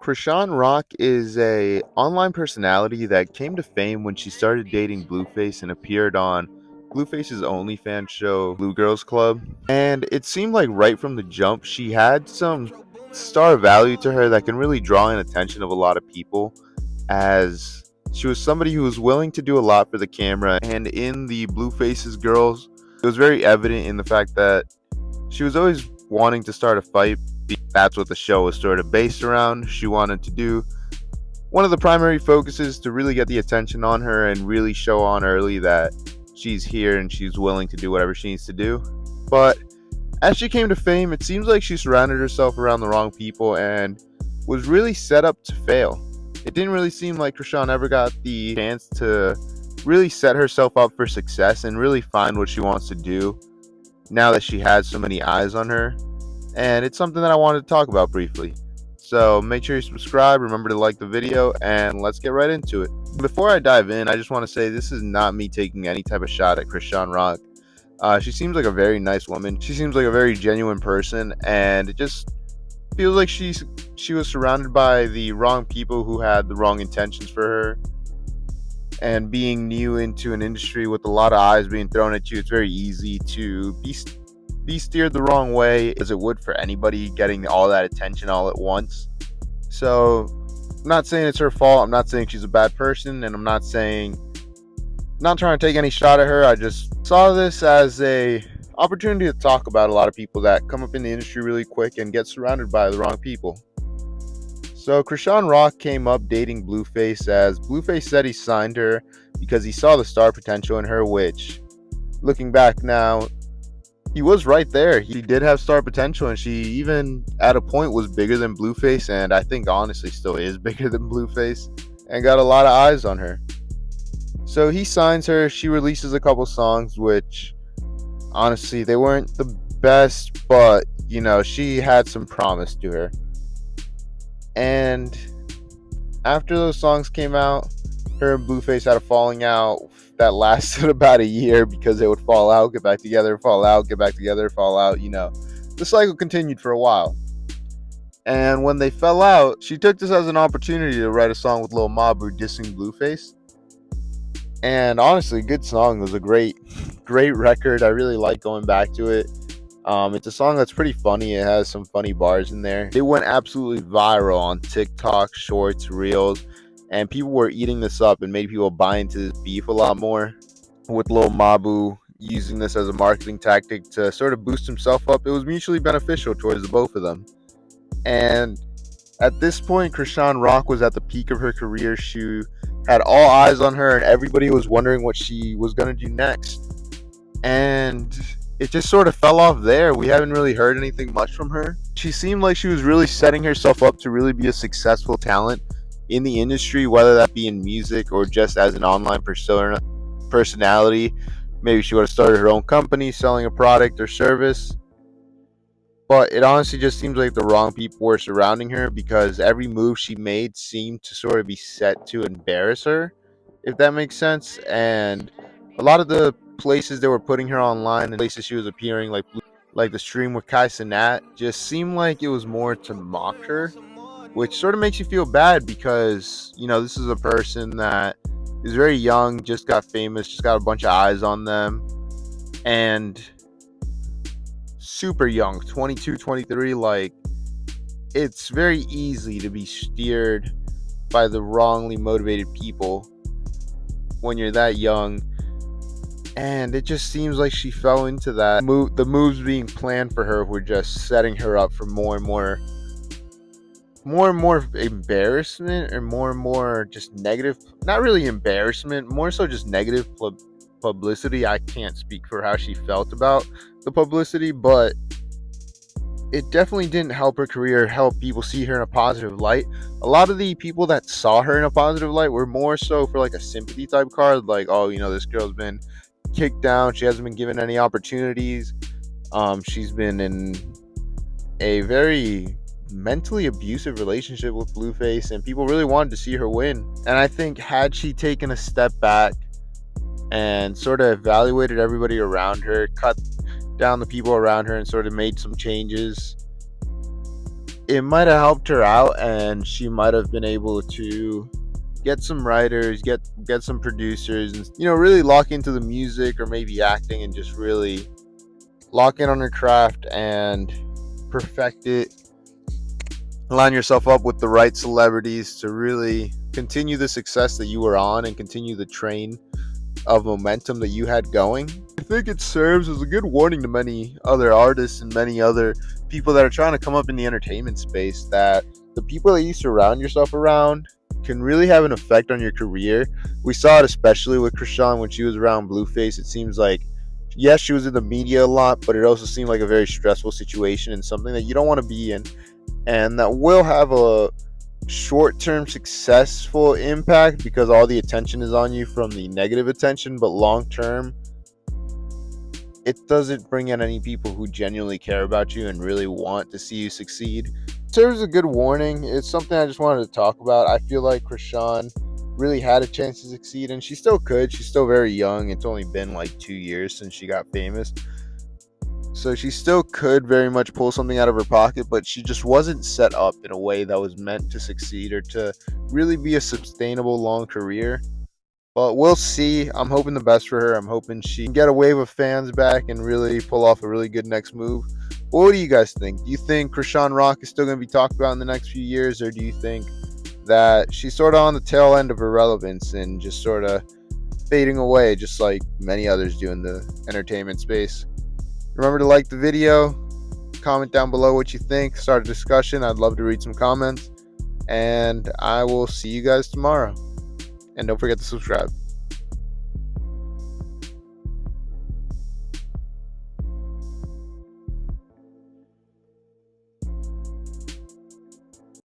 Chrisean Rock is a online personality that came to fame when she started dating Blueface and appeared on Blueface's OnlyFans show Blue Girls Club. And it seemed like right from the jump she had some star value to her that can really draw in attention of a lot of people, as she was somebody who was willing to do a lot for the camera. And in the Blueface's girls, it was very evident in the fact that she was always wanting to start a fight. That's what the show was sort of based around. She wanted to do one of the primary focuses to really get the attention on her and really show on early that she's here and she's willing to do whatever she needs to do. But as she came to fame, it seems like she surrounded herself around the wrong people and was really set up to fail. It didn't really seem like Chrisean ever got the chance to really set herself up for success and really find what she wants to do now that she had so many eyes on her. And it's something that I wanted to talk about briefly. So make sure you subscribe, remember to like the video, and let's get right into it. Before I dive in, I just want to say this is not me taking any type of shot at Chrisean Rock. She seems like a very nice woman. She seems like a very genuine person, and it just feels like she was surrounded by the wrong people who had the wrong intentions for her. And being new into an industry with a lot of eyes being thrown at you, it's very easy to be steered the wrong way, as it would for anybody getting all that attention all at once. So I'm not saying it's her fault. I'm not saying she's a bad person, and I'm not trying to take any shot at her. I just saw this as a opportunity to talk about a lot of people that come up in the industry really quick and get surrounded by the wrong people. So Chrisean Rock came up dating Blueface, as Blueface said he signed her because he saw the star potential in her, which, looking back now, he was right there. He did have star potential, and she even at a point was bigger than Blueface, and I think honestly still is bigger than Blueface, and got a lot of eyes on her. So he signs her. She releases a couple songs, which honestly they weren't the best, but she had some promise to her. And after those songs came out, her and Blueface had a falling out that lasted about a year, because they would fall out, get back together, fall out, get back together, fall out. The cycle continued for a while. And when they fell out, she took this as an opportunity to write a song with Lil Mabu dissing Blueface. And honestly, good song. It was a great record. I really like going back to it. It's a song that's pretty funny. It has some funny bars in there. It went absolutely viral on TikTok, Shorts, Reels, and people were eating this up and made people buy into this beef a lot more, with Lil Mabu using this as a marketing tactic to sort of boost himself up. It was mutually beneficial towards the both of them. And at this point, Chrisean Rock was at the peak of her career. She had all eyes on her, and everybody was wondering what she was going to do next. And it just sort of fell off there. We haven't really heard anything much from her. She seemed like she was really setting herself up to really be a successful talent in the industry, whether that be in music or just as an online personality. Maybe she would have started her own company selling a product or service. But it honestly just seems like the wrong people were surrounding her, because every move she made seemed to sort of be set to embarrass her, if that makes sense. And a lot of the places they were putting her online and places she was appearing, like the stream with Kai Cenat, just seemed like it was more to mock her, which sort of makes you feel bad, because this is a person that is very young, just got famous, just got a bunch of eyes on them, and super young, 22, 23. Like, it's very easy to be steered by the wrongly motivated people when you're that young. And it just seems like she fell into that. The moves being planned for her were just setting her up for more and more embarrassment, or more and more just negative, not really embarrassment, more so just negative publicity. I can't speak for how she felt about the publicity, but it definitely didn't help her career, help people see her in a positive light. A lot of the people that saw her in a positive light were more so for like a sympathy type card, like, oh, this girl's been kicked down, she hasn't been given any opportunities, she's been in a very mentally abusive relationship with Blueface, and people really wanted to see her win. And I think had she taken a step back and sort of evaluated everybody around her, cut down the people around her, and sort of made some changes, it might have helped her out, and she might have been able to get some writers, get some producers, and really lock into the music or maybe acting, and just really lock in on her craft and perfect it. Line yourself up with the right celebrities to really continue the success that you were on and continue the train of momentum that you had going. I think it serves as a good warning to many other artists and many other people that are trying to come up in the entertainment space, that the people that you surround yourself around can really have an effect on your career. We saw it especially with Chrisean when she was around Blueface. It seems like, yes, she was in the media a lot, but it also seemed like a very stressful situation and something that you don't want to be in, and that will have a short-term successful impact because all the attention is on you from the negative attention, but long-term it doesn't bring in any people who genuinely care about you and really want to see you succeed. It serves as a good warning. It's something I just wanted to talk about. I feel like Chrisean really had a chance to succeed, and she still could. She's still very young. It's only been like 2 years since she got famous, so she still could very much pull something out of her pocket, but she just wasn't set up in a way that was meant to succeed or to really be a sustainable long career. But we'll see. I'm hoping the best for her. I'm hoping she can get a wave of fans back and really pull off a really good next move. But what do you guys think? Do you think Chrisean Rock is still going to be talked about in the next few years, or do you think that she's sort of on the tail end of her relevance and just sort of fading away, just like many others do in the entertainment space? Remember to like the video, comment down below what you think, start a discussion. I'd love to read some comments, and I will see you guys tomorrow. And don't forget to subscribe.